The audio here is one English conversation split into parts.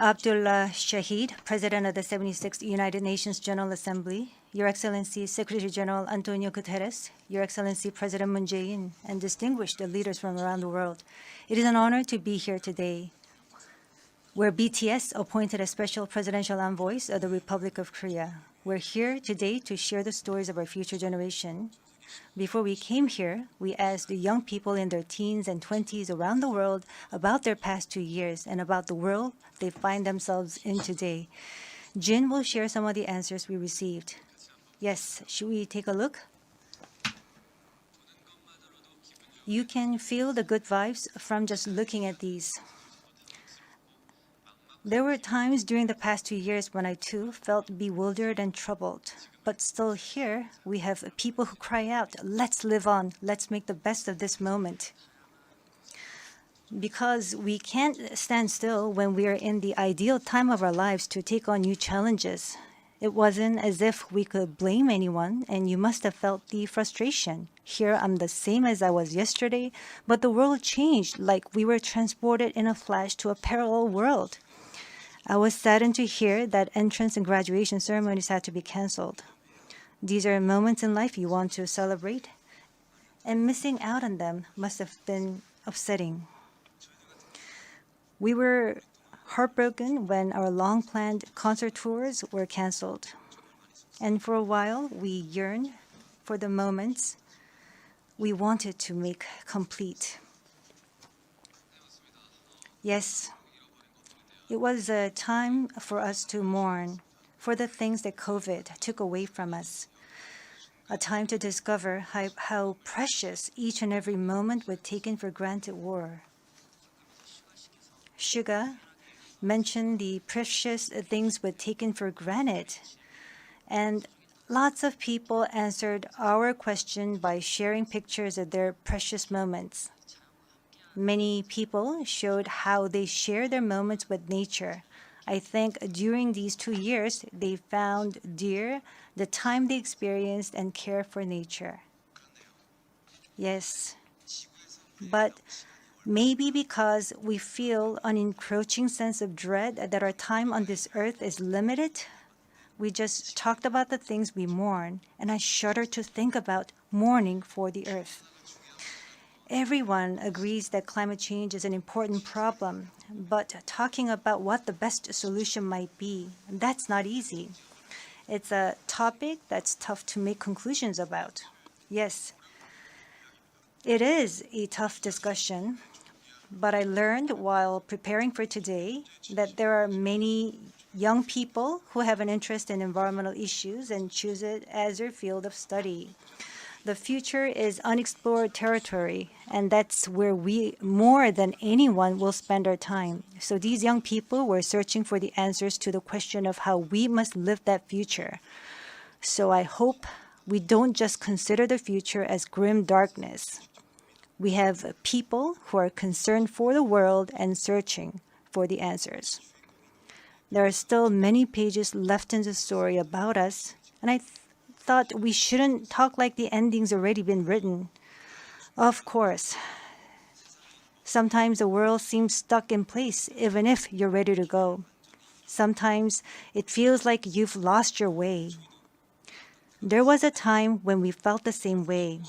Abdullah Shahid, President of the 76th United Nations General Assembly, Your Excellency Secretary General Antonio Guterres, Your Excellency President Moon Jae-in, and distinguished leaders from around the world. It is an honor to be here today, where BTS appointed as special presidential envoys of the Republic of Korea. We're here today to share the stories of our future generation. Before we came here, we asked the young people in their teens and 20s around the world about their past 2 years and about the world they find themselves in today. Jin will share some of the answers we received. Yes, should we take a look? You can feel the good vibes from just looking at these. There were times during the past 2 years when I too felt bewildered and troubled. But still here, we have people who cry out, let's live on, let's make the best of this moment. Because we can't stand still when we are in the ideal time of our lives to take on new challenges. It wasn't as if we could blame anyone, and you must have felt the frustration. Here I'm the same as I was yesterday, but the world changed like we were transported in a flash to a parallel world. I was saddened to hear that entrance and graduation ceremonies had to be canceled. These are moments in life you want to celebrate, and missing out on them must have been upsetting. We were heartbroken when our long-planned concert tours were canceled. And for a while, we yearned for the moments we wanted to make complete. Yes, it was a time for us to mourn for the things that COVID took away from us. A time to discover how precious each and every moment we taken for granted were. Suga mentioned the precious things we taken for granted, and lots of people answered our question by sharing pictures of their precious moments. Many people showed how they share their moments with nature. I think during these 2 years, they found dear the time they experienced and care for nature. Yes, but maybe because we feel an encroaching sense of dread that our time on this earth is limited, we just talked about the things we mourn, and I shudder to think about mourning for the earth. Everyone agrees that climate change is an important problem, but talking about what the best solution might be, that's not easy. It's a topic that's tough to make conclusions about. Yes, it is a tough discussion, but I learned while preparing for today that there are many young people who have an interest in environmental issues and choose it as their field of study. The future is unexplored territory, and that's where we, more than anyone, will spend our time. So these young people were searching for the answers to the question of how we must live that future. So I hope we don't just consider the future as grim darkness. We have people who are concerned for the world and searching for the answers. There are still many pages left in the story about us, and I thought we shouldn't talk like the ending's already been written. Of course, sometimes the world seems stuck in place even if you're ready to go. Sometimes it feels like you've lost your way. There was a time when we felt the same way.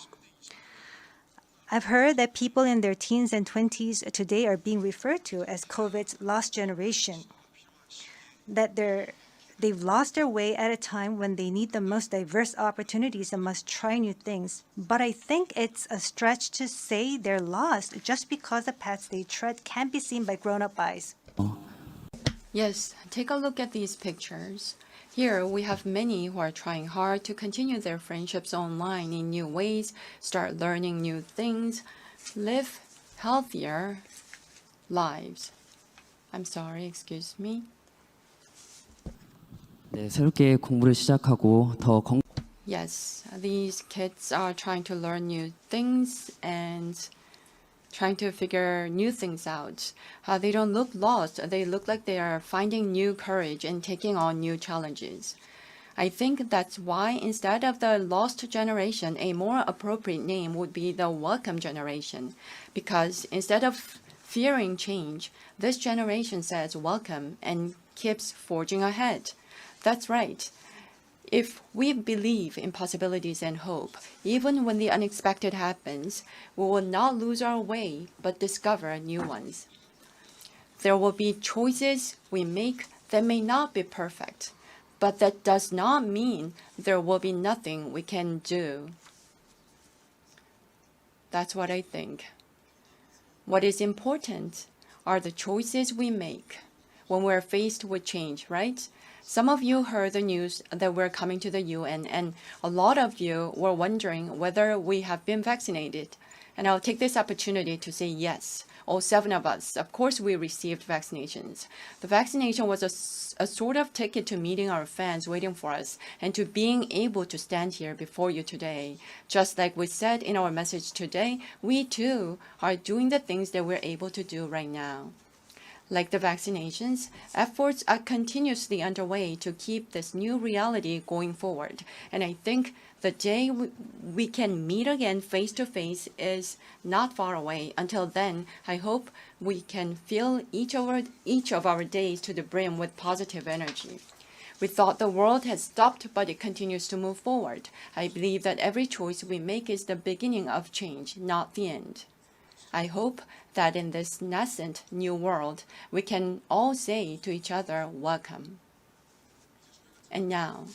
I've heard that people in their teens and 20s today are being referred to as COVID's lost generation, that they've lost their way at a time when they need the most diverse opportunities and must try new things. But I think it's a stretch to say they're lost just because the paths they tread can't be seen by grown-up eyes. Yes, take a look at these pictures. Here we have many who are trying hard to continue their friendships online in new ways, start learning new things, live healthier lives. I'm sorry, excuse me. 네, 새롭게 공부를 시작하고 더 Yes, these kids are trying to learn new things and trying to figure new things out. They don't look lost. They look like they are finding new courage and taking on new challenges. I think that's why instead of the lost generation, a more appropriate name would be the welcome generation. Because instead of fearing change, this generation says welcome and keeps forging ahead. That's right. If we believe in possibilities and hope, even when the unexpected happens, we will not lose our way, but discover new ones. There will be choices we make that may not be perfect, but that does not mean there will be nothing we can do. That's what I think. What is important are the choices we make when we're faced with change, right? Some of you heard the news that we're coming to the UN, and a lot of you were wondering whether we have been vaccinated. And I'll take this opportunity to say yes. All 7 of us, of course, we received vaccinations. The vaccination was a sort of ticket to meeting our fans waiting for us and to being able to stand here before you today. Just like we said in our message today, we too are doing the things that we're able to do right now. Like the vaccinations, efforts are continuously underway to keep this new reality going forward. And I think the day we can meet again face to face is not far away. Until then, I hope we can fill each of our days to the brim with positive energy. We thought the world had stopped, but it continues to move forward. I believe that every choice we make is the beginning of change, not the end. I hope that in this nascent new world, we can all say to each other, welcome. And now,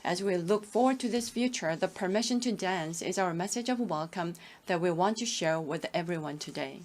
as we look forward to this future, the permission to dance is our message of welcome that we want to share with everyone today.